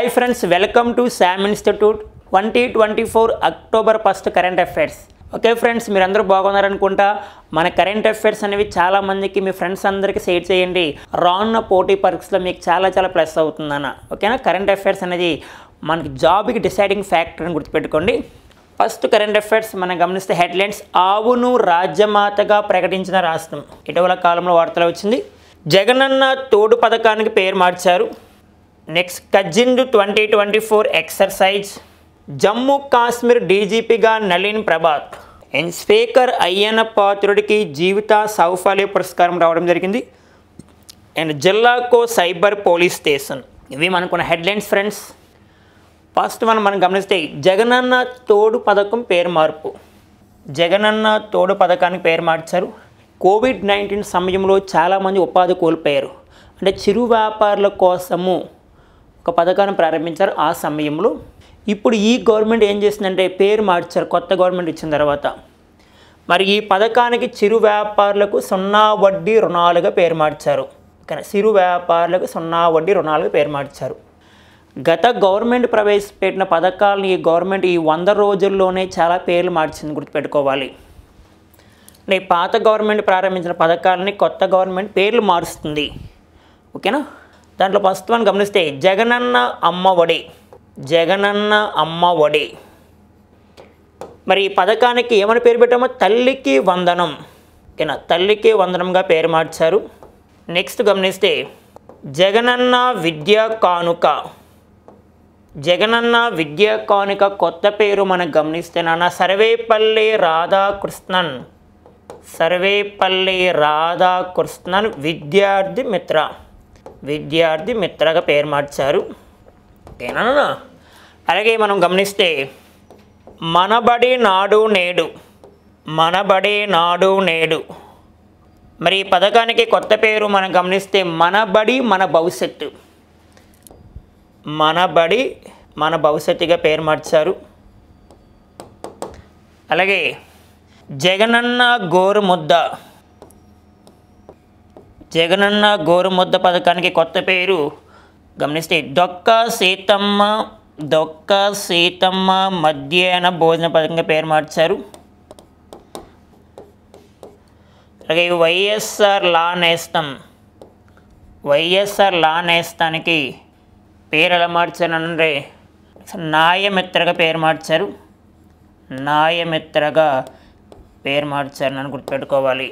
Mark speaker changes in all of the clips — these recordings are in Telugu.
Speaker 1: Hi friends, welcome to Sam institute 2024 October 1 current affairs. Okay friends, మీరందరూ బాగున్నారనుకుంటా. మన కరెంట్ అఫైర్స్ అనేవి చాలామందికి మీ ఫ్రెండ్స్ అందరికీ షేర్ చేయండి. రానున్న పోటీ పరీక్షలో మీకు చాలా ప్లస్ అవుతుందన్న. ఓకేనా? కరెంట్ అఫైర్స్ అనేది మనకి జాబ్కి డిసైడింగ్ ఫ్యాక్టర్ అని గుర్తుపెట్టుకోండి. ఫస్ట్ కరెంట్ అఫైర్స్ మనం గమనిస్తే హెడ్లైన్స్. ఆవును రాజ్యమాతగా ప్రకటించిన రాష్ట్రం. ఇటీవల కాలంలో వార్తలు వచ్చింది. జగనన్న తోడు పథకానికి పేరు మార్చారు. Next Kazind 2024 exercise. Jammu Kashmir డీజీపీగా నళిన్ ప్రభాత్. అండ్ స్పీకర్ అయ్యన్న పాత్రుడికి జీవిత సౌఫల్య పురస్కారం రావడం జరిగింది. అండ్ జిల్లాకో సైబర్ పోలీస్ స్టేషన్. ఇవి మనకున్న హెడ్లైన్స్ ఫ్రెండ్స్. ఫస్ట్ మనం గమనిస్తే జగనన్న తోడు పథకం పేరు మార్పు. జగనన్న తోడు పథకానికి పేరు మార్చారు. కోవిడ్-19 సమయంలో చాలామంది ఉపాధి కోల్పోయారు. అంటే చిరు వ్యాపారుల కోసము ఒక పథకాన్ని ప్రారంభించారు ఆ సమయంలో. ఇప్పుడు ఈ గవర్నమెంట్ ఏం చేసిందంటే పేరు మార్చారు కొత్త గవర్నమెంట్ ఇచ్చిన తర్వాత. మరి ఈ పథకానికి చిరు వ్యాపారులకు 0 వడ్డీ రుణాలుగా పేరు మార్చారు. కానీ చిరు వ్యాపారులకు 0 వడ్డీ రుణాలుగా పేరు మార్చారు. గత గవర్నమెంట్ ప్రవేశపెట్టిన పథకాలను ఈ గవర్నమెంట్ ఈ 100 రోజుల్లోనే చాలా పేర్లు మార్చింది, గుర్తుపెట్టుకోవాలి. అంటే పాత గవర్నమెంట్ ప్రారంభించిన పథకాలని కొత్త గవర్నమెంట్ పేర్లు మారుస్తుంది. ఓకేనా? దాంట్లో ఫస్ట్ మనం గమనిస్తే జగనన్న అమ్మ ఒడి. జగనన్న అమ్మ ఒడి. మరి ఈ పథకానికి ఏమని పేరు పెట్టామో తల్లికి వందనం. ఓకేనా? తల్లికి వందనంగా పేరు మార్చారు. నెక్స్ట్ గమనిస్తే జగనన్న విద్యా కానుక. జగనన్న విద్యా కానుక కొత్త పేరు మనం గమనిస్తే నాన్న సర్వేపల్లి రాధాకృష్ణన్. సర్వేపల్లి రాధాకృష్ణన్ విద్యార్థి మిత్ర. విద్యార్థి మిత్రగా పేరు మార్చారు. ఓకేనా? అలాగే మనం గమనిస్తే మనబడి నాడు నేడు. మనబడి నాడు నేడు. మరి ఈ పథకానికి కొత్త పేరు మనం గమనిస్తే మనబడి మన భవిష్యత్తు. మనబడి మన భవిష్యత్తుగా పేరు మార్చారు. అలాగే జగనన్న గోరుముద్ద. జగనన్న గోరుముద్ద పథకానికి కొత్త పేరు గమనిస్తే డొక్కా సీతమ్మ. డొక్కా సీతమ్మ మధ్యాహ్న భోజన పథకంగా పేరు మార్చారు. అలాగే వైఎస్ఆర్ లా నేస్తం. వైఎస్ఆర్ లా నేస్తానికి పేరు ఎలా మార్చారంటే న్యాయమిత్రగా పేరు మార్చారు. న్యాయమిత్రగా పేరు మార్చారు అని గుర్తుపెట్టుకోవాలి.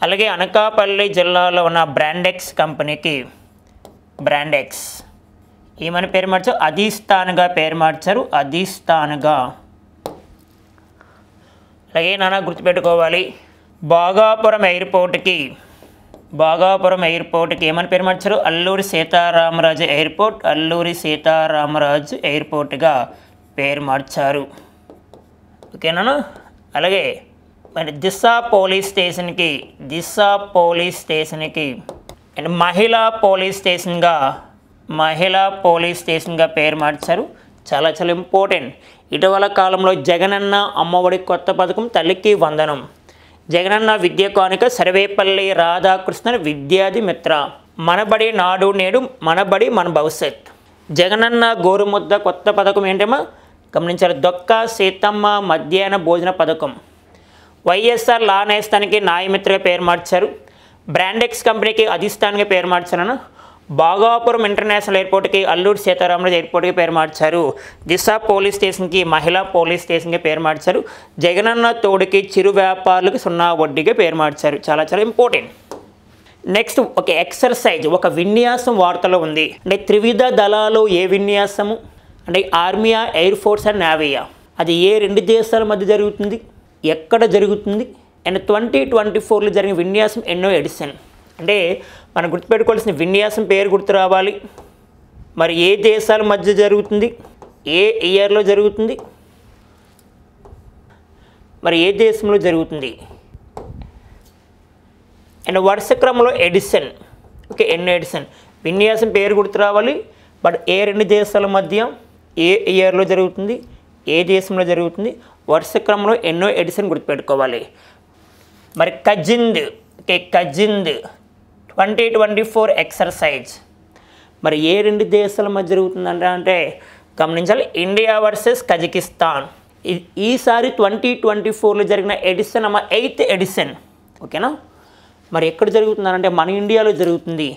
Speaker 1: అలాగే అనకాపల్లి జిల్లాలో ఉన్న బ్రాండెక్స్ కంపెనీకి బ్రాండెక్స్ ఏమని పేరు మార్చారు? అధిష్టానగా పేరు మార్చారు. అధిష్టానగా. అలాగే నాన్న గుర్తుపెట్టుకోవాలి. భోగాపురం ఎయిర్పోర్ట్కి ఏమని పేరు మార్చారు? అల్లూరి సీతారామరాజు ఎయిర్పోర్ట్. అల్లూరి సీతారామరాజు ఎయిర్పోర్ట్గా పేరు మార్చారు. ఓకేనా? అలాగే మరి దిశ పోలీస్ స్టేషన్కి అండ్ మహిళా పోలీస్ స్టేషన్గా పేరు మార్చారు. చాలా ఇంపార్టెంట్. ఇటీవల కాలంలో జగనన్న అమ్మఒడి కొత్త పథకం తల్లికి వందనం. జగనన్న విద్యా కానుక సర్వేపల్లి రాధాకృష్ణన్ విద్యార్థి మిత్ర. మనబడి నాడు నేడు. మనబడి మన భవిష్యత్. జగనన్న గోరుముద్ద కొత్త పథకం ఏంటమ్మా గమనించారు. డొక్కా సీతమ్మ మధ్యాహ్న భోజన పథకం. వైఎస్ఆర్ లా నేస్తానికి న్యాయమిత్రగా పేరు మార్చారు. బ్రాండెక్స్ కంపెనీకి అధిష్టానంగా పేరు మార్చారన్న. భోగాపురం ఇంటర్నేషనల్ ఎయిర్పోర్ట్కి అల్లూరి సీతారామరాజు ఎయిర్పోర్ట్కి పేరు మార్చారు. దిశ పోలీస్ స్టేషన్కి మహిళా పోలీస్ స్టేషన్కి పేరు మార్చారు. జగనన్న తోడుకి చిరు వ్యాపారులకు 0 వడ్డీగా పేరు మార్చారు. చాలా ఇంపార్టెంట్. నెక్స్ట్ ఒక ఎక్సర్సైజ్, ఒక విన్యాసం వార్తలో ఉంది. అంటే త్రివిధ దళాలు ఏ విన్యాసము అంటే ఆర్మీయా, ఎయిర్ ఫోర్స్ అండ్ నేవీయా? అది ఏ 2 దేశాల మధ్య జరుగుతుంది, ఎక్కడ జరుగుతుంది? అండ్ 2024లో జరిగిన విన్యాసం ఎన్నో ఎడిషన్? అంటే మనం గుర్తుపెట్టుకోవాల్సిన విన్యాసం పేరు గుర్తు రావాలి. మరి ఏ దేశాల మధ్య జరుగుతుంది, ఏ ఇయర్లో జరుగుతుంది, మరి ఏ దేశంలో జరుగుతుంది, అండ్ వరుస క్రమంలో ఎడిషన్. ఓకే, ఎన్నో ఎడిషన్? విన్యాసం పేరు గుర్తు రావాలి. బట్ ఏ 2 దేశాల మధ్య, ఏ ఇయర్లో జరుగుతుంది, ఏ దేశంలో జరుగుతుంది, వరుస క్రమంలో ఎన్నో ఎడిషన్ గుర్తుపెట్టుకోవాలి. మరి కజింద్ 2024 ఎక్సర్సైజ్. మరి ఏ 2 దేశాల మధ్య జరుగుతుందంటే గమనించాలి, ఇండియా వర్సెస్ కజకిస్తాన్. ఈసారి 2024లో జరిగిన ఎడిషన్ 8th ఎడిషన్. ఓకేనా, మరి ఎక్కడ జరుగుతుందంటే మన ఇండియాలో జరుగుతుంది.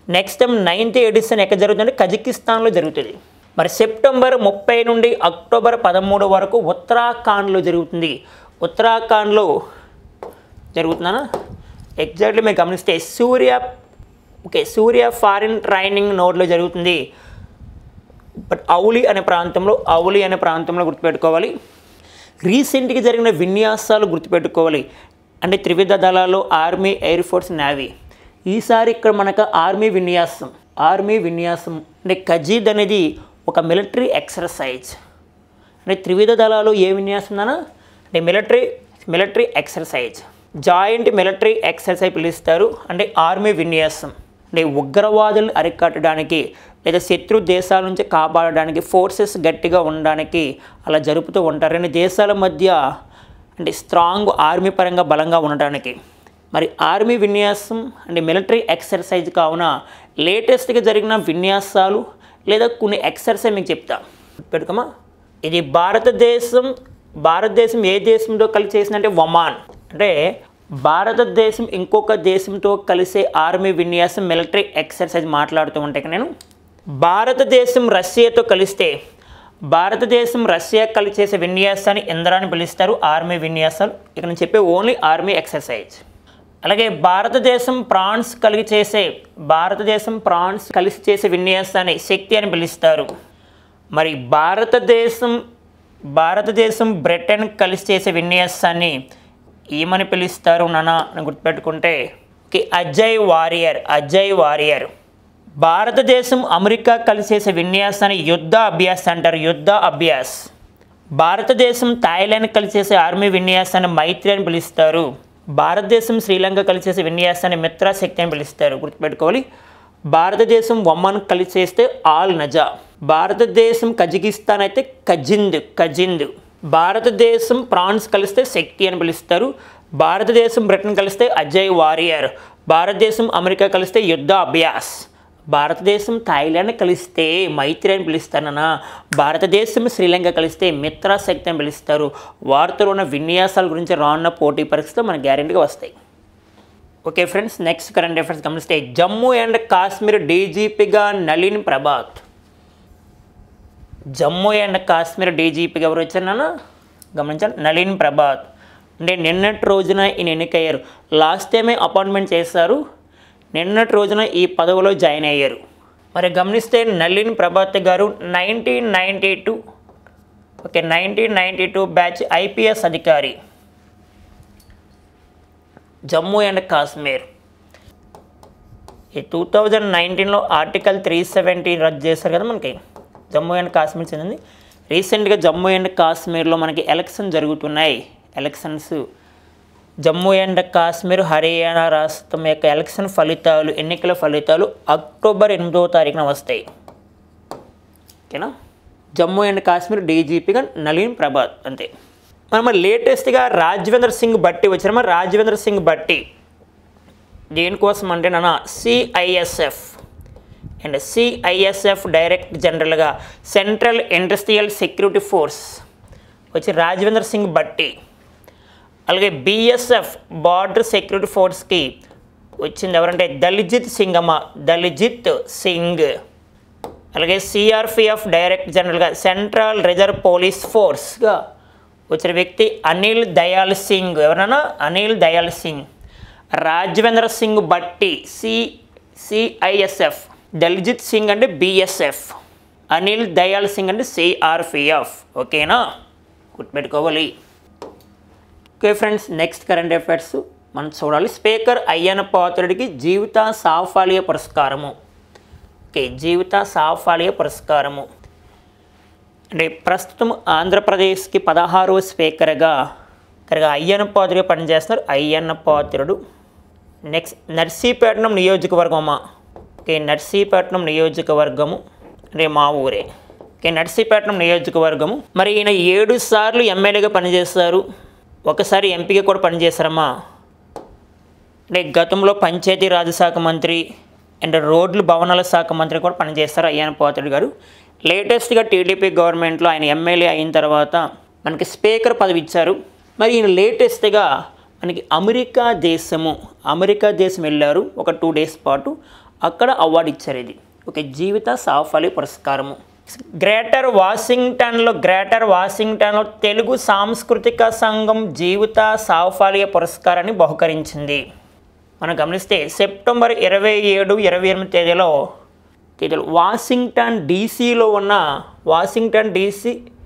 Speaker 1: నెక్స్ట్ టైం 9th ఎడిషన్ ఎక్కడ జరుగుతుందంటే కజకిస్తాన్లో జరుగుతుంది. మరి సెప్టెంబర్ 30 నుండి అక్టోబర్ 13 వరకు ఉత్తరాఖండ్లో జరుగుతుంది. ఉత్తరాఖండ్లో జరుగుతుందనా ఎగ్జాక్ట్లీ మీరు గమనిస్తే సూర్య ఫారిన్ ట్రైనింగ్ నోడ్లో జరుగుతుంది. బట్ ఔలి అనే ప్రాంతంలో గుర్తుపెట్టుకోవాలి. రీసెంట్గా జరిగిన విన్యాసాలు గుర్తుపెట్టుకోవాలి. అంటే త్రివిధ దళాలు, ఆర్మీ, ఎయిర్ ఫోర్స్, నేవీ. ఈసారి ఇక్కడ మనకు ఆర్మీ విన్యాసం అంటే కజీద్ అనేది ఒక మిలిటరీ ఎక్సర్సైజ్. అంటే త్రివిధ దళాలు ఏ విన్యాసం అన్నా అంటే military exercise, joint military exercise పిలుస్తారు. అంటే ఆర్మీ విన్యాసం అంటే ఉగ్రవాదులను అరికట్టడానికి లేదా శత్రు దేశాల నుంచి కాపాడడానికి, ఫోర్సెస్ గట్టిగా ఉండడానికి అలా జరుపుతూ ఉంటారు. 2 దేశాల మధ్య అంటే స్ట్రాంగ్ ఆర్మీ పరంగా బలంగా ఉండడానికి. మరి ఆర్మీ విన్యాసం అంటే మిలిటరీ ఎక్సర్సైజ్ కావున లేటెస్ట్గా జరిగిన విన్యాసాలు లేదా కొన్ని ఎక్సర్సైజ్ మీకు చెప్తా పెట్టుకోమా. ఇది భారతదేశం ఏ దేశంతో కలిసి చేసిందంటే ఒమాన్. అంటే భారతదేశం ఇంకొక దేశంతో కలిసే ఆర్మీ విన్యాసం మిలిటరీ ఎక్సర్సైజ్ మాట్లాడుతూ ఉంటే నేను భారతదేశం రష్యాతో కలిస్తే రష్యా కలిసి చేసే విన్యాసాన్ని ఇంద్రాన్ని పిలుస్తారు, ఆర్మీ విన్యాసాలు. ఇక నేను చెప్పే ఓన్లీ ఆర్మీ ఎక్సర్సైజ్. అలాగే భారతదేశం ఫ్రాన్స్ కలిసి చేసే విన్యాసాన్ని శక్తి అని పిలుస్తారు. మరి భారతదేశం బ్రిటన్ కలిసి చేసే విన్యాసాన్ని ఏమని పిలుస్తారు నాన్న అని గుర్తుపెట్టుకుంటే అజయ్ వారియర్. భారతదేశం అమెరికా కలిసి చేసే విన్యాసాన్ని యుద్ధ అభ్యాస్ అంటారు, యుద్ధ అభ్యాస్. భారతదేశం థాయిలాండ్ కలిసి చేసే ఆర్మీ విన్యాసాన్ని మైత్రి అని పిలుస్తారు. భారతదేశం శ్రీలంక కలిసి చేసే విన్యాసాన్ని మిత్రశక్తి అని పిలుస్తారు, గుర్తుపెట్టుకోవాలి. భారతదేశం ఒమన్ కలిసి చేస్తే ఆల్ నజా. భారతదేశం కజకిస్తాన్ అయితే కజింద్. భారతదేశం ఫ్రాన్స్ కలిస్తే శక్తి అని పిలుస్తారు. భారతదేశం బ్రిటన్ కలిస్తే అజయ్ వారియర్. భారతదేశం అమెరికా కలిస్తే యుద్ధ అభ్యాస్. భారతదేశం థాయిలాండ్ కలిస్తే మైత్రి అని పిలుస్తానన్నా. భారతదేశం శ్రీలంక కలిస్తే మిత్రశక్తి అని పిలుస్తారు. వార్తలో ఉన్న విన్యాసాల గురించి రానున్న పోటీ పరీక్షలు మనకు గ్యారెంటీగా వస్తాయి. Okay friends, next current affairs గమనిస్తే జమ్మూ అండ్ కాశ్మీర్ డీజీపీగా నళిన్ ప్రభాత్. జమ్మూ అండ్ కాశ్మీర్ డీజీపీగా ఎవరు వచ్చారన్నా గమనించాలి, నళిన్ ప్రభాత్. అంటే నిన్నటి రోజున ఈయన ఎన్నికయ్యారు. లాస్ట్ టైమే అపాయింట్మెంట్ చేశారు, నిన్నటి రోజున ఈ పదవిలో జాయిన్ అయ్యారు. మరి గమనిస్తే నళిన్ ప్రభాత్ గారు 1992 బ్యాచ్ ఐపీఎస్ అధికారి, జమ్మూ అండ్ కాశ్మీర్. ఈ 2019లో ఆర్టికల్ 370 రద్దు చేశారు కదా మనకి, జమ్మూ అండ్ కాశ్మీర్ చెందింది. రీసెంట్గా జమ్మూ అండ్ కాశ్మీర్లో మనకి ఎలక్షన్ జరుగుతున్నాయి. జమ్మూ అండ్ కాశ్మీర్, హర్యానా రాష్ట్రం యొక్క ఎన్నికల ఫలితాలు అక్టోబర్ 8వ తారీఖున వస్తాయి. ఓకేనా, జమ్మూ అండ్ కాశ్మీర్ డీజీపీగా నళిన్ ప్రభాత్ అంతే. మరి లేటెస్ట్గా రాజ్వేంద్ర సింగ్ భట్టి వచ్చారు. రాజ్వేంద్ర సింగ్ భట్టి దేనికోసం అంటే నాన్న సిఐఎస్ఎఫ్ డైరెక్టర్ జనరల్గా సెంట్రల్ ఇండస్ట్రియల్ సెక్యూరిటీ ఫోర్స్ వచ్చి రాజ్వేంద్ర సింగ్ భట్టి. అలాగే బిఎస్ఎఫ్ బార్డర్ సెక్యూరిటీ ఫోర్స్కి వచ్చింది ఎవరంటే దళిజిత్ సింగ్. అలాగే సిఆర్పిఎఫ్ డైరెక్టర్ జనరల్గా సెంట్రల్ రిజర్వ్ పోలీస్ ఫోర్స్గా వచ్చిన వ్యక్తి అనిల్ దయాల్ సింగ్. ఎవరన్నా అనిల్ దయాల్ సింగ్. రాజ్వేంద్ర సింగ్ భట్టి సిఐఎస్ఎఫ్, దళిజిత్ సింగ్ అంటే బిఎస్ఎఫ్, అనిల్ దయాల్ సింగ్ అంటే సిఆర్పిఎఫ్. ఓకేనా, గుర్తుపెట్టుకోవాలి. Okay friends, next current affairs మనం చూడాలి. స్పీకర్ అయ్యన్న పాత్రుడికి జీవిత సాఫల్య పురస్కారము. జీవిత సాఫల్య పురస్కారము అంటే ప్రస్తుతం ఆంధ్రప్రదేశ్కి 16వ స్పీకర్గా అయ్యన్న పాత్రుడిగా పనిచేస్తున్నారు అయ్యన్న పాత్రుడు. నెక్స్ట్ నర్సీపట్నం నియోజకవర్గం. నర్సీపట్నం నియోజకవర్గము అంటే మా ఊరే. నర్సీపట్నం నియోజకవర్గము. మరి ఈయన 7 సార్లు ఎమ్మెల్యేగా పనిచేస్తారు, ఒకసారి ఎంపీగా కూడా పనిచేశారమ్మా. అంటే గతంలో పంచాయతీరాజ్ శాఖ మంత్రి, అండ్ రోడ్లు భవనాల శాఖ మంత్రి కూడా పనిచేస్తారు అయ్యన్న పాత్రుడు గారు. లేటెస్ట్గా టీడీపీ గవర్నమెంట్లో ఆయన ఎమ్మెల్యే అయిన తర్వాత మనకి స్పీకర్ పదవి ఇచ్చారు. మరి ఈయన లేటెస్ట్గా మనకి అమెరికా దేశం వెళ్ళారు ఒక 2 days పాటు. అక్కడ అవార్డు ఇచ్చారు. ఇది ఒక జీవిత సాఫల్య పురస్కారము. గ్రేటర్ వాషింగ్టన్లో తెలుగు సాంస్కృతిక సంఘం జీవిత సాఫల్య పురస్కారాన్ని బహుకరించింది. మనం గమనిస్తే సెప్టెంబర్ 27, 28 తేదీలో వాషింగ్టన్ డీసీలో ఉన్న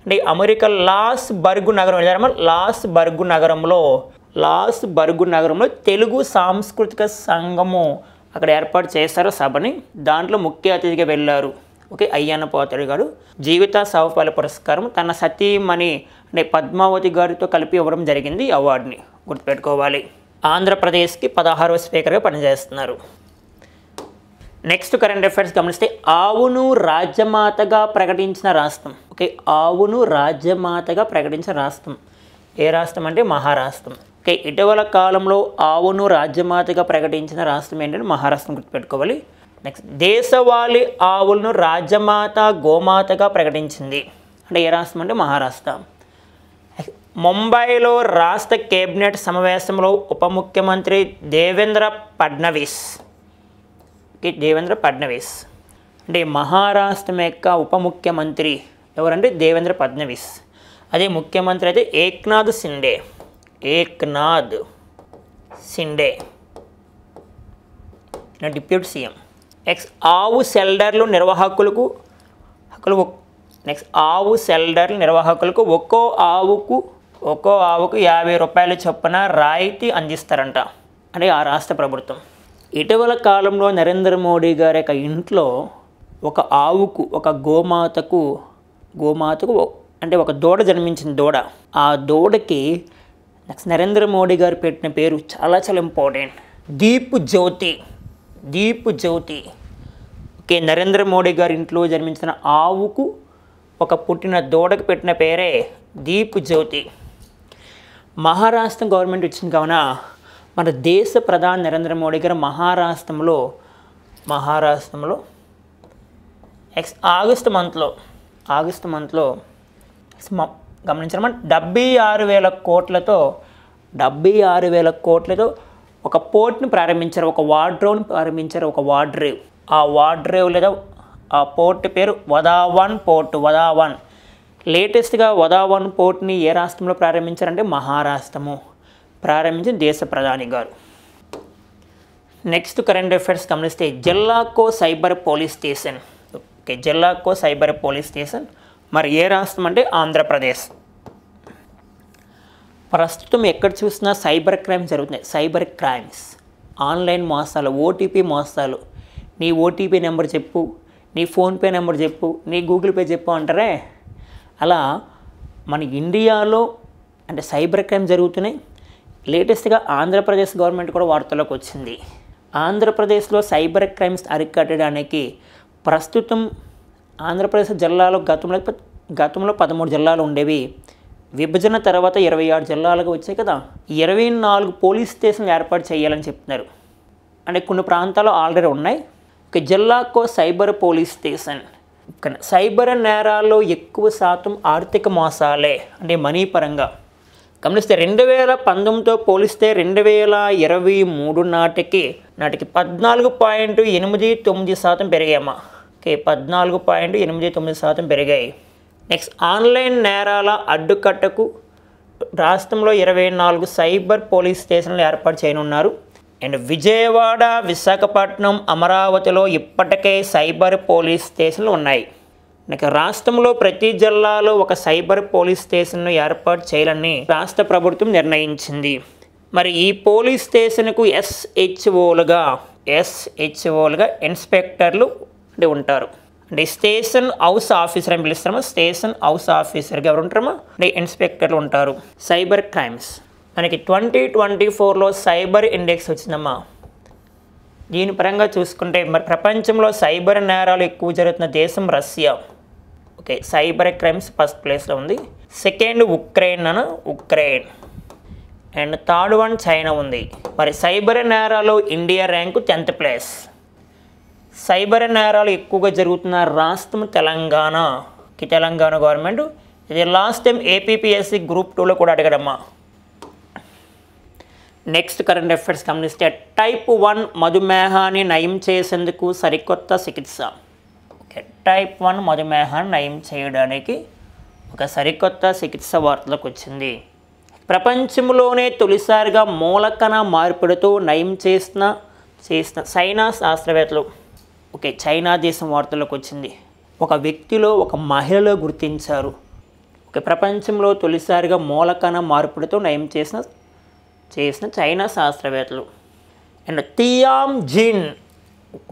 Speaker 1: అంటే అమెరికా లాస్ బర్గ్ నగరంలో తెలుగు సాంస్కృతిక సంఘము అక్కడ ఏర్పాటు చేశారు సభని. దాంట్లో ముఖ్య అతిథిగా వెళ్ళారు అయ్యన్న పాత్రుడు గారు. జీవిత సాఫల్య పురస్కారం తన సతీమణి అంటే పద్మావతి గారితో కలిపి ఇవ్వడం జరిగింది. ఈ అవార్డుని గుర్తుపెట్టుకోవాలి. ఆంధ్రప్రదేశ్కి 16వ స్పీకర్గా పనిచేస్తున్నారు. నెక్స్ట్ కరెంట్ అఫైర్స్ గమనిస్తే ఆవును రాజ్యమాతగా ప్రకటించిన రాష్ట్రం. ఆవును రాజ్యమాతగా ప్రకటించిన రాష్ట్రం ఏ రాష్ట్రం అంటే మహారాష్ట్రం. ఇటీవల కాలంలో ఆవును రాజ్యమాతగా ప్రకటించిన రాష్ట్రం ఏంటంటే మహారాష్ట్రం గుర్తుపెట్టుకోవాలి. నెక్స్ట్ దేశవాళీ ఆవులను రాజ్యమాత గోమాతగా ప్రకటించింది అంటే ఏ రాష్ట్రం అంటే మహారాష్ట్ర. ముంబైలో రాష్ట్ర కేబినెట్ సమావేశంలో ఉప ముఖ్యమంత్రి దేవేంద్ర ఫడ్నవీస్ అంటే మహారాష్ట్రం యొక్క ఉప ముఖ్యమంత్రి ఎవరంటే దేవేంద్ర ఫడ్నవీస్. అదే ముఖ్యమంత్రి అయితే Eknath Shinde deputy CM. Next ఆవు షెల్టర్లు నిర్వాహకులకు ఒక్కో ఆవుకు 50 రూపాయల చొప్పున రాయితీ అందిస్తారంట అంటే ఆ రాష్ట్ర ప్రభుత్వం. ఇటీవల కాలంలో నరేంద్ర మోడీ గారి యొక్క ఇంట్లో ఒక ఆవుకు ఒక గోమాతకు అంటే ఒక దూడ జన్మించిన దూడ. ఆ దూడకి నెక్స్ట్ నరేంద్ర మోడీ గారు పెట్టిన పేరు చాలా ఇంపార్టెంట్, దీప్ జ్యోతి. నరేంద్ర మోడీ గారి ఇంట్లో జన్మించిన ఆవుకు ఒక పుట్టిన దూడకు పెట్టిన పేరే దీప్ జ్యోతి. మహారాష్ట్ర గవర్నమెంట్ వచ్చింది కావున మన దేశ ప్రధాని నరేంద్ర మోడీ గారు మహారాష్ట్రంలో ఆగస్టు మంత్లో గమనించడం 76,000 కోట్లతో ఒక పోర్ట్ని ప్రారంభించారు, ఒక వార్డ్రోవ్ని ప్రారంభించారు. ఆ వార్డ్రేవ్ లేదా ఆ పోర్ట్ పేరు వదావన్ పోర్ట్. లేటెస్ట్గా వదావన్ పోర్ట్ని ఏ రాష్ట్రంలో ప్రారంభించారంటే మహారాష్ట్రము ప్రారంభించిన దేశ ప్రధాని గారు. నెక్స్ట్ కరెంట్ అఫైర్స్ గమనిస్తే జెల్లాకో సైబర్ పోలీస్ స్టేషన్ మరి ఏ రాష్ట్రం అంటే ఆంధ్రప్రదేశ్. ప్రస్తుతం ఎక్కడ చూసినా సైబర్ క్రైమ్స్ జరుగుతున్నాయి. ఆన్లైన్ మోసాలు, ఓటీపీ మోసాలు. నీ ఓటీపీ నెంబర్ చెప్పు, నీ ఫోన్పే నెంబర్ చెప్పు, నీ గూగుల్ పే చెప్పు అంటారే. అలా మన ఇండియాలో అంటే సైబర్ క్రైమ్ జరుగుతున్నాయి. లేటెస్ట్గా ఆంధ్రప్రదేశ్ గవర్నమెంట్ కూడా వార్తల్లోకి వచ్చింది. ఆంధ్రప్రదేశ్లో సైబర్ క్రైమ్స్ అరికట్టడానికి ప్రస్తుతం ఆంధ్రప్రదేశ్ జిల్లాలో గతంలో 13 జిల్లాలు ఉండేవి. విభజన తర్వాత 26 జిల్లాలుగా వచ్చాయి కదా. 24 పోలీస్ స్టేషన్లు ఏర్పాటు చేయాలని చెప్తున్నారు. అంటే కొన్ని ప్రాంతాల్లో ఆల్రెడీ ఉన్నాయి. జిల్లాకో సైబర్ పోలీస్ స్టేషన్. సైబర్ నేరాల్లో ఎక్కువ శాతం ఆర్థిక మోసాలే అంటే మనీ పరంగా గమనిస్తే 2019తో పోలిస్తే 2023 నాటికి 14.89% పెరిగాయమ్మా. 14.89% పెరిగాయి. నెక్స్ట్ ఆన్లైన్ నేరాల అడ్డుకట్టకు రాష్ట్రంలో 24 సైబర్ పోలీస్ స్టేషన్లు ఏర్పాటు చేయనున్నారు. అండ్ విజయవాడ, విశాఖపట్నం, అమరావతిలో ఇప్పటికే సైబర్ పోలీస్ స్టేషన్లు ఉన్నాయి. రాష్ట్రంలో ప్రతి జిల్లాలో ఒక సైబర్ పోలీస్ స్టేషన్ను ఏర్పాటు చేయాలని రాష్ట్ర ప్రభుత్వం నిర్ణయించింది. మరి ఈ పోలీస్ స్టేషన్కు ఎస్హెచ్ఓలుగా ఇన్స్పెక్టర్లు ఉంటారు. అంటే స్టేషన్ హౌస్ ఆఫీసర్ అని పిలుస్తామా. స్టేషన్ హౌస్ ఆఫీసర్గా ఎవరు ఉంటారమ్మా అంటే ఇన్స్పెక్టర్లు ఉంటారు. సైబర్ క్రైమ్స్ మనకి 2024లో సైబర్ ఇండెక్స్ వచ్చిందమ్మా. దీని పరంగా చూసుకుంటే మరి ప్రపంచంలో సైబర్ నేరాలు ఎక్కువ జరుగుతున్న దేశం రష్యా. సైబర్ క్రైమ్స్ ఫస్ట్ ప్లేస్లో ఉంది. Second Ukraine and third one China ఉంది. మరి సైబర్ నేరాలు India rank 10th place. Cyber నేరాలు ఎక్కువగా జరుగుతున్న రాష్ట్రం తెలంగాణ. తెలంగాణ గవర్నమెంట్. ఇది లాస్ట్ టైం ఏపీపీఎస్సీ గ్రూప్ 2లో కూడా అడిగాడమ్మా. నెక్స్ట్ కరెంట్ అఫైర్స్ గమనిస్తే టైప్ 1 మధుమేహాన్ని నయం చేసేందుకు సరికొత్త చికిత్స. ఓకే, టైప్ 1 మధుమేహాన్ని నయం చేయడానికి ఒక సరికొత్త చికిత్స వార్తలకు వచ్చింది. ప్రపంచంలోనే తొలిసారిగా మూలకణ మార్పిడితో నయం చేసిన చైనా శాస్త్రవేత్తలు. ఓకే, చైనా దేశం వార్తలకు వచ్చింది. ఒక వ్యక్తిలో ఒక మహిళలో గుర్తించారు. ఓకే, ప్రపంచంలో తొలిసారిగా మూలకణ మార్పిడితో నయం చేసిన చైనా శాస్త్రవేత్తలు. అండ్ తియాన్జిన్.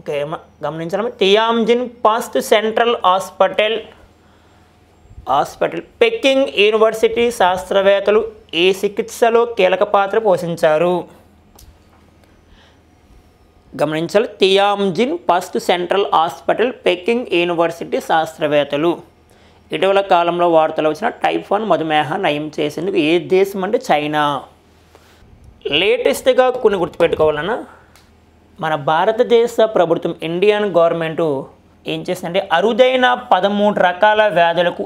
Speaker 1: ఓకే, గమనించాలి. తియాన్జిన్ first central hospital Peking university శాస్త్రవేత్తలు ఈ చికిత్సలో కీలక పాత్ర పోషించారు. గమనించాలి. తియాన్జిన్ first central hospital Peking university శాస్త్రవేత్తలు. ఇటీవల కాలంలో వార్తలు వచ్చిన టైప్ 1 మధుమేహాన్ని నయం చేసేందుకు ఏ దేశం అంటే చైనా. లేటెస్ట్గా కొన్ని గుర్తుపెట్టుకోవాలన్నా, మన భారతదేశ ప్రభుత్వం ఇండియన్ గవర్నమెంటు ఏం చేసిందంటే అరుదైన 13 రకాల వ్యాధులకు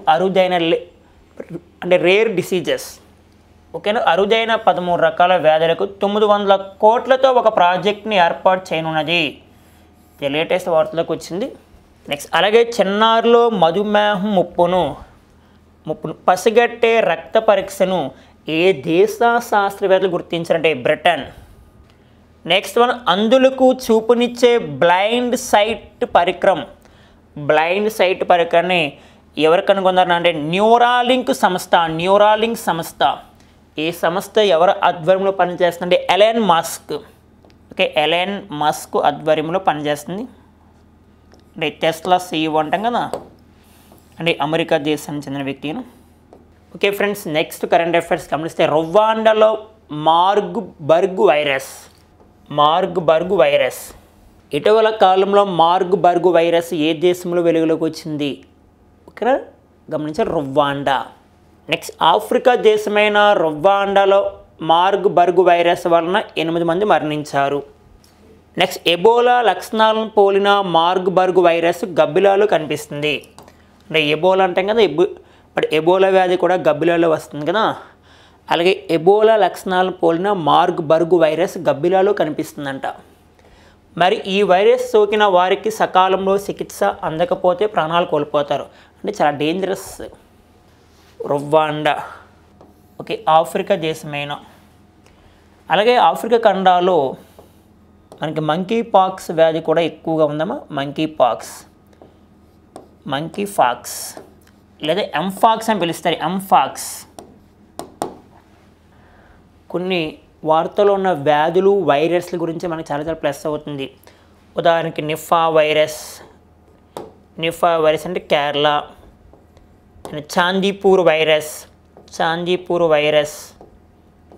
Speaker 1: అంటే రేర్ డిసీజెస్. ఓకేనా, అరుదైన 13 రకాల వ్యాధులకు 900 కోట్లతో ఒక ప్రాజెక్ట్ని ఏర్పాటు చేయనున్నది. ఇది లేటెస్ట్ వార్తలకు వచ్చింది. నెక్స్ట్ అలాగే చిన్నారులో మధుమేహం ముప్పును పసిగట్టే రక్త పరీక్షను ఏ దేశ శాస్త్రవేత్తలు గుర్తించారంటే బ్రిటన్. నెక్స్ట్ వన్ అంధులకు చూపునిచ్చే బ్లైండ్ సైట్ పరికరాన్ని ఎవరు కనుగొన్నారు అంటే న్యూరాలింక్ సంస్థ. ఈ సంస్థ ఎవరు ఆధ్వర్యంలో పనిచేస్తుందంటే Elon Musk. Okay, Elon Musk ఆధ్వర్యంలో పనిచేస్తుంది. అంటే టెస్లా CEO అంటాం కదా, అంటే అమెరికా దేశానికి చెందిన వ్యక్తిను. Okay friends, next current affairs గమనిస్తే రువాండాలో మార్బర్గ్ వైరస్. ఇటీవల కాలంలో మార్బర్గ్ వైరస్ ఏ దేశంలో వెలుగులోకి వచ్చింది? ఓకేనా, గమనించారు, రువాండా. నెక్స్ట్ ఆఫ్రికా దేశమైన రువాండాలో మార్బర్గ్ వైరస్ వలన 8 మంది మరణించారు. నెక్స్ట్ ఎబోలా లక్షణాలను పోలిన మార్బర్గ్ వైరస్ గబ్బిలాలో కనిపిస్తుంది. అంటే ఎబోలా అంటాం కదా, బట్ ఎబోలా వ్యాధి కూడా గబ్బిలాలో వస్తుంది కదా, అలాగే ఎబోలా లక్షణాలను పోలిన మార్బర్గ్ వైరస్ గబ్బిలాలో కనిపిస్తుందంట. మరి ఈ వైరస్ సోకిన వారికి సకాలంలో చికిత్స అందకపోతే ప్రాణాలు కోల్పోతారు. అంటే చాలా డేంజరస్. రువాండా. ఓకే, ఆఫ్రికా దేశమైన. అలాగే ఆఫ్రికా ఖండాలో మనకి మంకీ పాక్స్ వ్యాధి కూడా ఎక్కువగా ఉందమ్మా. మంకీ ఫాక్స్ లేదా ఎంఫాక్స్ అని పిలుస్తారు. ఎంఫాక్స్. కొన్ని వార్తలో ఉన్న వ్యాధులు వైరస్ల గురించి మనకి చాలా ప్లస్ అవుతుంది. ఉదాహరణకి నిఫా వైరస్ అంటే కేరళ. చాందీపూర్ వైరస్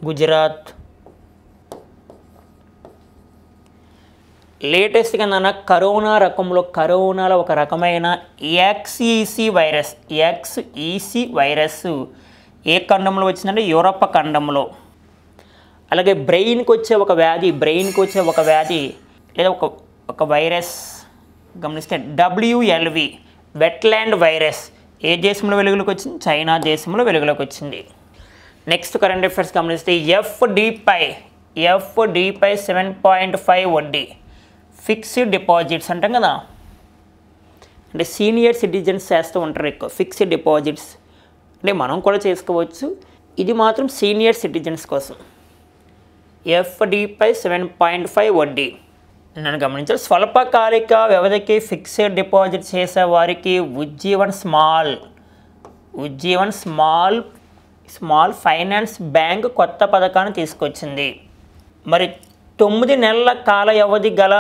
Speaker 1: గుజరాత్. లేటెస్ట్గా నాన్న కరోనాలో ఒక రకమైన XEC వైరస్ ఏ ఖండంలో వచ్చిందంటే యూరప్ ఖండంలో. అలాగే బ్రెయిన్కి వచ్చే ఒక వ్యాధి లేదా ఒక వైరస్ గమనిస్తే WLV వెట్లాండ్ వైరస్ ఏ దేశంలో వెలుగులోకి వచ్చింది? చైనా దేశంలో వెలుగులోకి వచ్చింది. నెక్స్ట్ కరెంట్ అఫైర్స్ గమనిస్తే FDపై 7.5 వడ్డీ ఫిక్స్డ్ డిపాజిట్స్ అంటాం కదా, అంటే సీనియర్ సిటిజన్స్ చేస్తూ ఉంటారు ఎక్కువ ఫిక్స్డ్ డిపాజిట్స్. అంటే మనం కూడా చేసుకోవచ్చు, ఇది మాత్రం సీనియర్ సిటిజన్స్ కోసం. FDపై 7.5 వడ్డీ. నన్ను గమనించాలి. స్వల్పకాలిక వ్యవధికి ఫిక్స్డ్ డిపాజిట్ చేసే వారికి ఉజ్జీవన్ స్మాల్ ఫైనాన్స్ బ్యాంక్ కొత్త పథకాన్ని తీసుకొచ్చింది. మరి 9 నెలల కాల వ్యవధి గల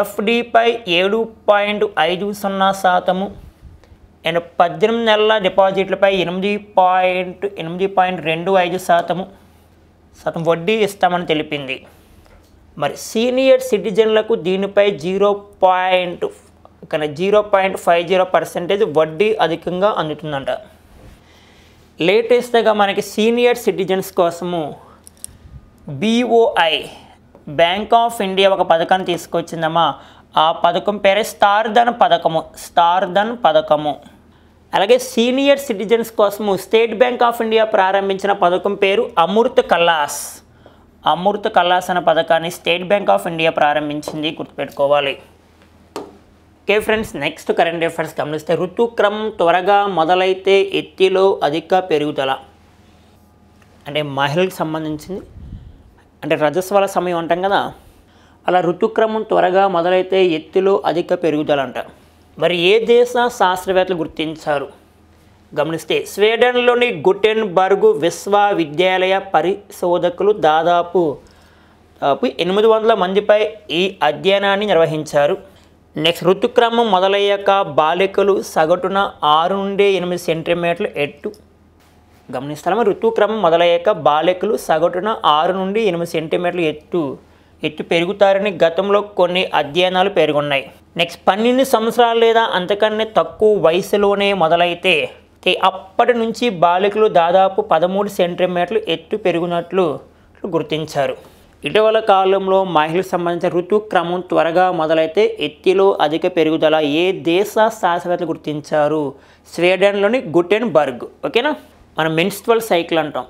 Speaker 1: FDపై 7.50% అండ్ 18 నెలల డిపాజిట్లపై 8.25% వడ్డీ ఇస్తామని తెలిపింది. మరి సీనియర్ సిటిజన్లకు దీనిపై 0.50% వడ్డీ అధికంగా అందుతుందంట. లేటెస్ట్గా మనకి సీనియర్ సిటిజన్స్ కోసము BOI బ్యాంక్ ఆఫ్ ఇండియా ఒక పథకాన్ని తీసుకొచ్చిందమ్మా. ఆ పథకం పేరే స్టార్ ధన్ పథకము. అలాగే సీనియర్ సిటిజన్స్ కోసము స్టేట్ బ్యాంక్ ఆఫ్ ఇండియా ప్రారంభించిన పథకం పేరు అమృత్ కలాస్ అనే పథకాన్ని స్టేట్ బ్యాంక్ ఆఫ్ ఇండియా ప్రారంభించింది, గుర్తుపెట్టుకోవాలి. Okay friends, next current affairs గమనిస్తే ఋతుక్రమం త్వరగా మొదలైతే ఎత్తిలో అధిక పెరుగుదల. అంటే మహిళలకు సంబంధించింది, అంటే రజస్వల సమయం అంటాం కదా, అలా ఋతుక్రమం త్వరగా మొదలైతే ఎత్తులో అధిక పెరుగుదల అంట. మరి ఏ దేశ శాస్త్రవేత్తలు గుర్తించారు గమనిస్తే స్వీడన్లోని గుటెన్బర్గ్ విశ్వవిద్యాలయ పరిశోధకులు దాదాపు 800 మందిపై ఈ అధ్యయనాన్ని నిర్వహించారు. నెక్స్ట్, ఋతుక్రమం మొదలయ్యాక బాలికలు సగటున 6 నుండి 8 సెంటీమీటర్లు ఎత్తు గమనిస్తాము. ఋతుక్రమం మొదలయ్యాక బాలికలు సగటున 6 నుండి 8 సెంటీమీటర్లు ఎత్తు పెరుగుతారని గతంలో కొన్ని అధ్యయనాలు పేర్కొన్నాయి. నెక్స్ట్, 12 సంవత్సరాలు లేదా అంతకన్నా తక్కువ వయసులోనే మొదలైతే అప్పటి నుంచి బాలికలు దాదాపు 13 సెంటీమీటర్లు ఎత్తు పెరుగునట్లు గుర్తించారు. ఇటీవల కాలంలో మహిళలకు సంబంధించిన ఋతుక్రమం త్వరగా మొదలైతే ఎత్తులో అధిక పెరుగుదల ఏ దేశ శాస్త్రవేత్తలు గుర్తించారు? స్వీడన్లోని గుటెన్బర్గ్. ఓకేనా, మనం మెన్స్ట్రువల్ సైకిల్ అంటాం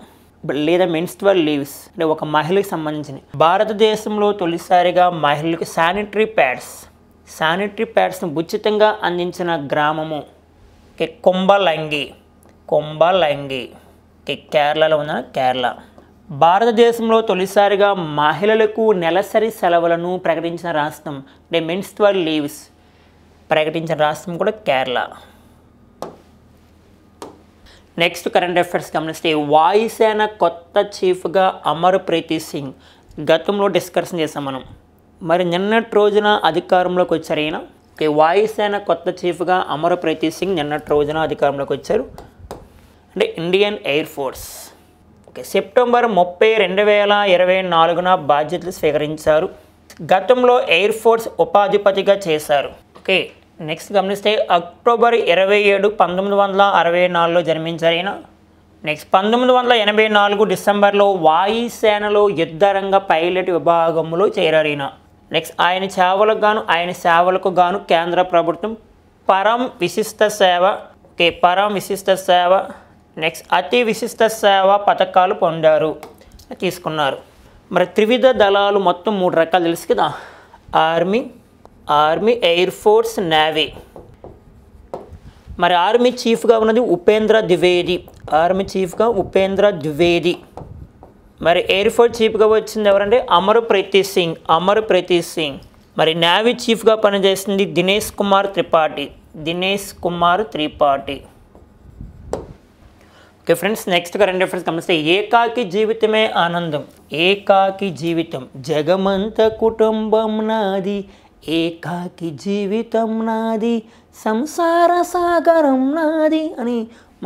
Speaker 1: లేదా మెన్స్ట్రువల్ లీవ్స్, అంటే ఒక మహిళకి సంబంధించిన. భారతదేశంలో తొలిసారిగా మహిళలకు శానిటరీ ప్యాడ్స్ను ఉచితంగా అందించిన గ్రామము కుంబలంగి. కేరళలో ఉన్న కేరళ. భారతదేశంలో తొలిసారిగా మహిళలకు నెలసరి సెలవులను ప్రకటించిన రాష్ట్రం, అంటే మెన్స్ట్రువల్ లీవ్స్ ప్రకటించిన రాష్ట్రం కూడా కేరళ. నెక్స్ట్ కరెంట్ అఫైర్స్ గమనిస్తే వాయుసేన కొత్త చీఫ్గా అమర్ప్రీత్ సింగ్. గతంలో డిస్కషన్ చేసాం మనం. మరి నిన్నటి రోజున అధికారంలోకి వచ్చారు ఈయన. వాయుసేన కొత్త చీఫ్గా అమర్ప్రీత్ సింగ్ నిన్నటి రోజున అధికారంలోకి వచ్చారు, అంటే ఇండియన్ ఎయిర్ ఫోర్స్. సెప్టెంబర్ 30, 2024 బాధ్యతలు స్వీకరించారు. గతంలో ఎయిర్ ఫోర్స్ ఉపాధిపతిగా చేశారు. ఓకే, నెక్స్ట్ గమనిస్తే అక్టోబర్ 27, 1964లో జన్మించారు ఈయన. నెక్స్ట్ 1984 డిసెంబర్లో వాయుసేనలో యుద్ధరంగ పైలట్ విభాగంలో చేరారు ఈయన. నెక్స్ట్ ఆయన సేవలకు గాను కేంద్ర ప్రభుత్వం పరం విశిష్ట సేవ నెక్స్ట్ అతి విశిష్ట సేవ పథకాలు తీసుకున్నారు. మరి త్రివిధ దళాలు మొత్తం 3 రకాలు తెలుసు కదా, ఆర్మీ, ఎయిర్ ఫోర్స్, నేవీ. మరి ఆర్మీ చీఫ్గా ఉన్నది ఉపేంద్ర ద్వివేది. మరి ఎయిర్ ఫోర్స్ చీఫ్గా వచ్చింది ఎవరంటే అమర్ప్రీత్ సింగ్. మరి నేవీ చీఫ్గా పనిచేసింది Dinesh Kumar Tripathi. Okay friends, next current affairs గమనిస్తే ఏకాకి జీవితం జగమంత కుటుంబం నాది, ఏకాకి జీవితం నాది, సంసార సాగరం నాది అని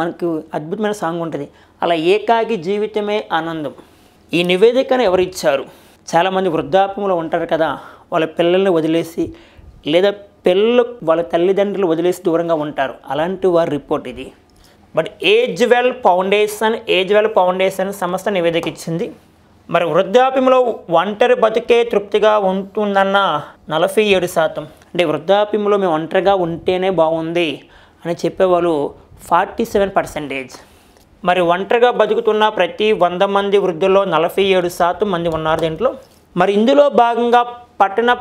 Speaker 1: మనకు అద్భుతమైన సాంగ్ ఉంటుంది. అలా ఏకాకి జీవితమే ఆనందం. ఈ నివేదికను ఎవరు ఇచ్చారు? చాలామంది వృద్ధాప్యంలో ఉంటారు కదా, వాళ్ళ పిల్లల్ని వదిలేసి లేదా పిల్లలు వాళ్ళ తల్లిదండ్రులు వదిలేసి దూరంగా ఉంటారు, అలాంటి వారి రిపోర్ట్ ఇది. బట్ ఏజ్ వెల్ ఫౌండేషన్ సంస్థ నివేదిక ఇచ్చింది. మరి వృద్ధాప్యంలో ఒంటరి బతికే తృప్తిగా ఉంటుందన్న 47%. అంటే వృద్ధాప్యంలో మేము ఒంటరిగా ఉంటేనే బాగుంది అని చెప్పేవాళ్ళు 47%. మరి ఒంటరిగా బతుకుతున్న ప్రతి 100 మంది వృద్ధుల్లో 47% మంది ఉన్నారు దీంట్లో. మరి ఇందులో భాగంగా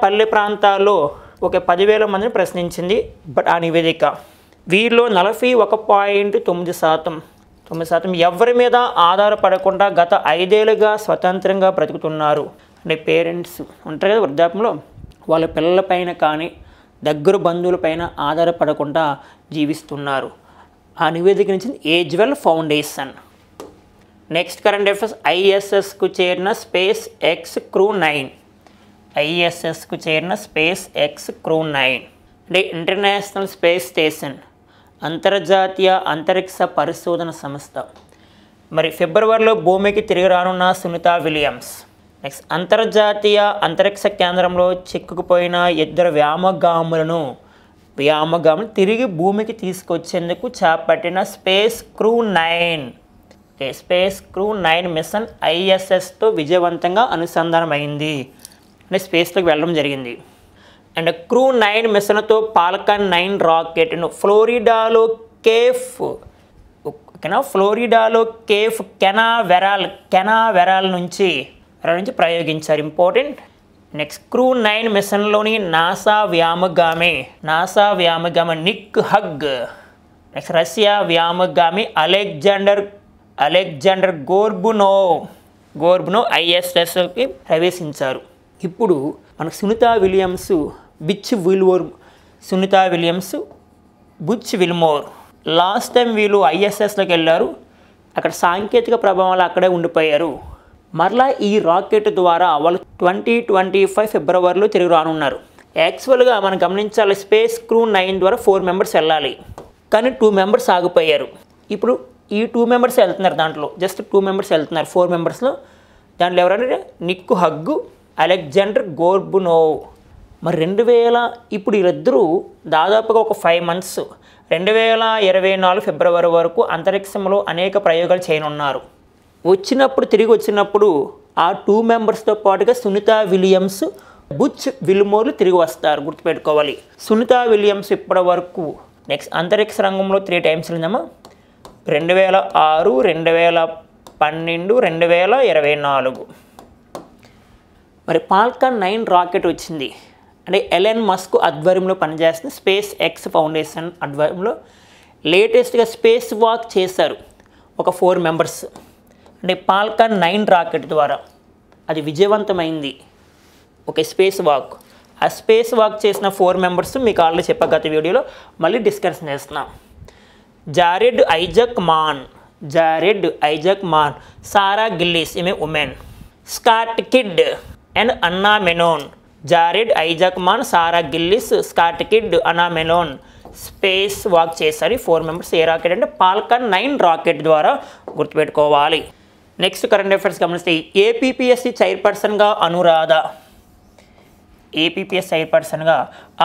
Speaker 1: పల్లె ప్రాంతాల్లో ఒక 10,000 మందిని ప్రశ్నించింది బట్ ఆ నివేదిక. వీరిలో 41.9% ఎవరి మీద ఆధారపడకుండా గత 5 ఏళ్ళుగా స్వతంత్రంగా బ్రతుకుతున్నారు. అంటే పేరెంట్స్ ఉంటారు కదా వృద్ధాప్యంలో, వాళ్ళ పిల్లలపైన కానీ దగ్గర బంధువులపైన ఆధారపడకుండా జీవిస్తున్నారు. ఆ నివేదిక నుంచి Age Well Foundation. Next current affairs ఐఎస్ఎస్కు చేరిన స్పేస్ ఎక్స్ క్రూ 9 అంటే ఇంటర్నేషనల్ స్పేస్ స్టేషన్, అంతర్జాతీయ అంతరిక్ష పరిశోధన సంస్థ. మరి ఫిబ్రవరిలో భూమికి తిరిగి రానున్న సునీత విలియమ్స్. నెక్స్ట్ అంతర్జాతీయ అంతరిక్ష కేంద్రంలో చిక్కుకుపోయిన 2 వ్యోమగాములను తిరిగి భూమికి తీసుకొచ్చేందుకు చేపట్టిన స్పేస్ క్రూ 9 మిషన్ ఐఎస్ఎస్తో విజయవంతంగా అనుసంధానమైంది. అంటే స్పేస్లోకి వెళ్ళడం జరిగింది. అండ్ క్రూ 9 మిషన్తో ఫాల్కన్ 9 రాకెట్ను ఫ్లోరిడాలో కేఫ్ కెనావెరాల్ నుంచి ప్రయోగించారు. ఇంపార్టెంట్. నెక్స్ట్ క్రూ 9 మిషన్లోని నాసా వ్యామగామి నిక్ హగ్. నెక్స్ట్ రష్యా వ్యామగామి అలెగ్జాండర్ గోర్బునో ISSకి ప్రవేశించారు. ఇప్పుడు మనకు Sunita Williams Butch Wilmore last time వీళ్ళు ISSలోకి వెళ్ళారు. అక్కడ సాంకేతిక ప్రభావాలు అక్కడే ఉండిపోయారు. మరలా ఈ రాకెట్ ద్వారా వాళ్ళు 2025 ఫిబ్రవరిలో తిరిగి రానున్నారు. యాక్చువల్గా మనం గమనించాలి, స్పేస్ క్రూ 9 ద్వారా 4 మెంబర్స్ వెళ్ళాలి, కానీ 2 మెంబర్స్ ఆగిపోయారు. ఇప్పుడు ఈ 2 మెంబర్స్ వెళ్తున్నారు, దాంట్లో జస్ట్ 2 మెంబర్స్ వెళ్తున్నారు. 4 మెంబర్స్లో దాంట్లో ఎవరంటే నిక్ హగ్గు, అలెగ్జాండర్ గోర్బునోవ్. మరి ఇప్పుడు వీళ్ళిద్దరూ దాదాపుగా ఒక 5 మంత్స్ 2024 ఫిబ్రవరి వరకు అంతరిక్షంలో అనేక ప్రయోగాలు చేయనున్నారు. తిరిగి వచ్చినప్పుడు ఆ 2 మెంబర్స్తో పాటుగా సునీతా విలియమ్స్, బుచ్ విల్మోర్లు తిరిగి వస్తారు. గుర్తుపెట్టుకోవాలి. సునీతా విలియమ్స్ ఇప్పటి వరకు నెక్స్ట్ అంతరిక్ష రంగంలో 3 టైమ్స్ వెళ్ళిందమ్మా. 2006, 2012, 2024. మరి ఫాల్కన్ 9 రాకెట్ వచ్చింది అంటే ఎలన్ మస్క్ ఆధ్వర్యంలో పనిచేస్తుంది స్పేస్ ఎక్స్ ఫౌండేషన్ ఆధ్వర్యంలో. లేటెస్ట్గా స్పేస్ వాక్ చేశారు ఒక 4 మెంబర్స్. అంటే ఫాల్కన్ 9 రాకెట్ ద్వారా అది విజయవంతమైంది. Okay, space walk. ఆ స్పేస్ వాక్ చేసిన 4 మెంబర్స్ మీకు ఆల్రెడీ చెప్పా గత వీడియోలో, మళ్ళీ డిస్కషన్ చేస్తున్నాం. జారెడ్ ఐజాక్ మాన్, సారా గిల్లిస్, ఈమె ఉమెన్. స్కాట్ కిడ్ అండ్ అన్నా మెనోన్. జారెడ్ ఐజాక్ మాన్, సారా గిల్లిస్, స్కాట్ కిడ్, అన్నా మెనోన్ స్పేస్ వాక్ చేశారు. 4 మెంబర్స్. ఏ రాకెట్ అంటే ఫాల్కన్ 9 రాకెట్ ద్వారా. గుర్తుపెట్టుకోవాలి. నెక్స్ట్ కరెంట్ అఫైర్స్ గమనిస్తే ఏపీపీఎస్సీ చైర్పర్సన్గా Anuradha.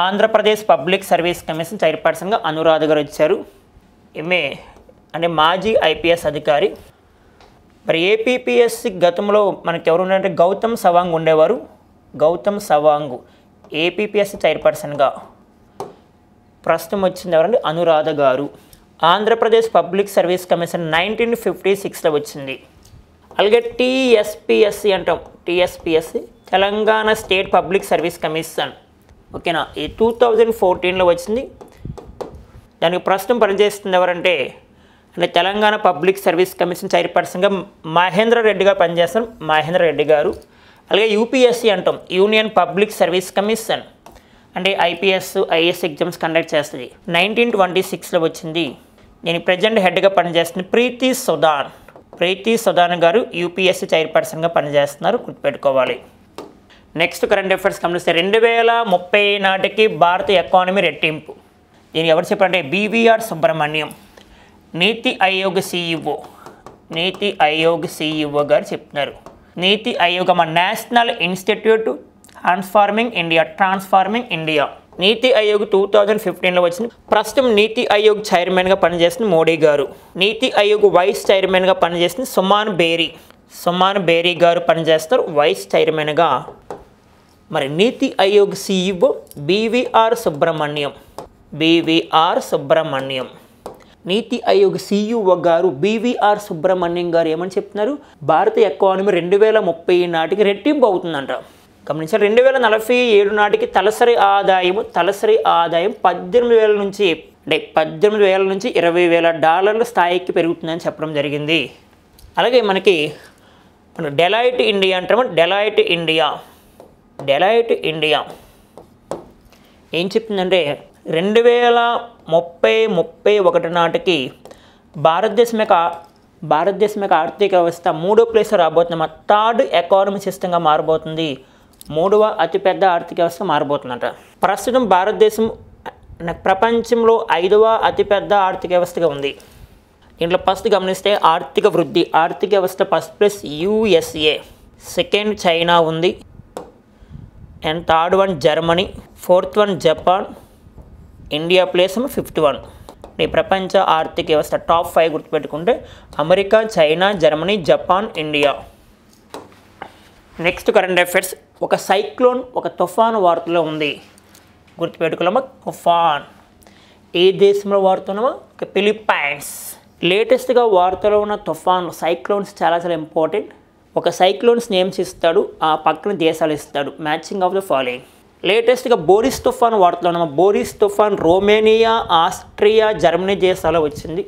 Speaker 1: Andhra Pradesh public service commission చైర్పర్సన్గా అనురాధ గారు వచ్చారు. ఈమె అంటే మాజీ IPS అధికారి. మరి ఏపీపీఎస్సీ గతంలో మనకి ఎవరు ఉన్నారంటే గౌతమ్ సవాంగ్ ఉండేవారు. ఏపీపీఎస్సీ చైర్పర్సన్గా. ప్రస్తుతం వచ్చింది ఎవరంటే అనురాధ గారు. ఆంధ్రప్రదేశ్ పబ్లిక్ సర్వీస్ కమిషన్ 1956లో వచ్చింది. అలాగే TSPSC అంటాం. TSPSC Telangana state public service commission. ఓకేనా, ఈ 2014లో వచ్చింది. దానికి ప్రస్తుతం పనిచేస్తుంది ఎవరంటే తెలంగాణ పబ్లిక్ సర్వీస్ కమిషన్ చైర్పర్సన్గా మహేంద్ర రెడ్డిగా పనిచేస్తారు. మహేంద్ర రెడ్డి గారు. అలాగే UPSC అంటాం, యూనియన్ పబ్లిక్ సర్వీస్ కమిషన్. అంటే IPS, IAS ఎగ్జామ్స్ కండక్ట్ చేస్తుంది. 1926లో వచ్చింది. నేను ప్రజెంట్ హెడ్గా పనిచేస్తుంది ప్రీతి సుదాన్ గారు UPSC చైర్పర్సన్గా పనిచేస్తున్నారు. గుర్తుపెట్టుకోవాలి. నెక్స్ట్ కరెంట్ అఫైర్స్ గమనిస్తే 2030 నాటికి భారత ఎకానమీ రెట్టింపు. దీనికి ఎవరు చెప్పారంటే BVR సుబ్రహ్మణ్యం, నీతి ఆయోగ్ CEO గారు చెప్తున్నారు. నీతి Aayog national institute transforming India. నీతి ఆయోగ్ 2015లో వచ్చింది. ప్రస్తుతం నీతి ఆయోగ్ చైర్మన్గా పనిచేస్తుంది మోడీ గారు. నీతి ఆయోగ్ వైస్ చైర్మన్గా పనిచేస్తుంది సుమాన్ బేరీ గారు పనిచేస్తారు వైస్ చైర్మన్గా. మరి నీతి ఆయోగ్ CEO BVR సుబ్రహ్మణ్యం. నీతి ఆయోగ్ CEO గారు BVR సుబ్రహ్మణ్యం గారు ఏమని చెప్తున్నారు? భారత ఎకానమీ 2030 నాటికి రెట్టింపు అవుతుందంట. గమనించాలి. 2047 నాటికి తలసరి ఆదాయం 18,000 నుంచి $20,000 స్థాయికి పెరుగుతుందని చెప్పడం జరిగింది. అలాగే మనకి డెలాయిట్ ఇండియా అంటాము. డెలాయిట్ ఇండియా ఏం చెప్తుందంటే 2030-31 నాటికి భారతదేశం యొక్క ఆర్థిక వ్యవస్థ 3వ ప్లేస్లో రాబోతుంది. థర్డ్ ఎకానమీ సిస్టంగా మారబోతుంది. 3వ అతిపెద్ద ఆర్థిక వ్యవస్థ మారబోతుందంట. ప్రస్తుతం భారతదేశం ప్రపంచంలో 5వ అతిపెద్ద ఆర్థిక వ్యవస్థగా ఉంది. దీంట్లో ఫస్ట్ గమనిస్తే ఆర్థిక వ్యవస్థ first place USA, second China ఉంది, and third one Germany, fourth one Japan, India place 5th one. ఈ ప్రపంచ ఆర్థిక వ్యవస్థ టాప్ 5 గుర్తుపెట్టుకుంటే America, China, Germany, Japan, India. Next current affairs. ఒక తుఫాను వార్తలో ఉంది. గుర్తుపెట్టుకోలేమా తుఫాన్. ఏ దేశంలో వాడుతున్నామో ఫిలిప్పైన్స్. లేటెస్ట్గా వార్తలో ఉన్న తుఫాన్ సైక్లోన్స్ చాలా చాలా ఇంపార్టెంట్. ఒక సైక్లోన్స్ నేమ్స్ ఇస్తాడు, ఆ పక్కన దేశాలు ఇస్తాడు, మ్యాచింగ్ ఆఫ్ ద ఫాలోయింగ్. లేటెస్ట్గా బోరిస్ తుఫాన్ వార్తలో ఉన్నాము. బోరిస్ తుఫాన్ రోమేనియా, ఆస్ట్రియా, జర్మనీ దేశాల్లో వచ్చింది,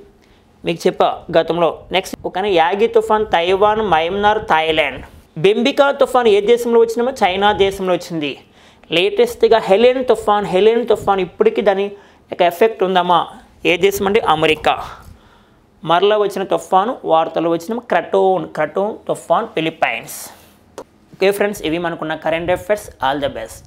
Speaker 1: మీకు చెప్పా గతంలో. నెక్స్ట్ ఒక యాగి తుఫాన్ తైవాన్, మయన్మార్, థాయిలాండ్. బెంబికా తుఫాన్ ఏ దేశంలో వచ్చినామో చైనా దేశంలో వచ్చింది. లేటెస్ట్గా హెలెన్ తుఫాన్ ఇప్పటికీ దాని యొక్క ఎఫెక్ట్ ఉందమ్మా. ఏ దేశం అంటే అమెరికా. మరలా వచ్చిన తుఫాను వార్తలు వచ్చిన క్రటోన్ తుఫాన్ ఫిలిప్పైన్స్. ఓకే ఫ్రెండ్స్, ఇవి మనకున్న current affairs. All the best.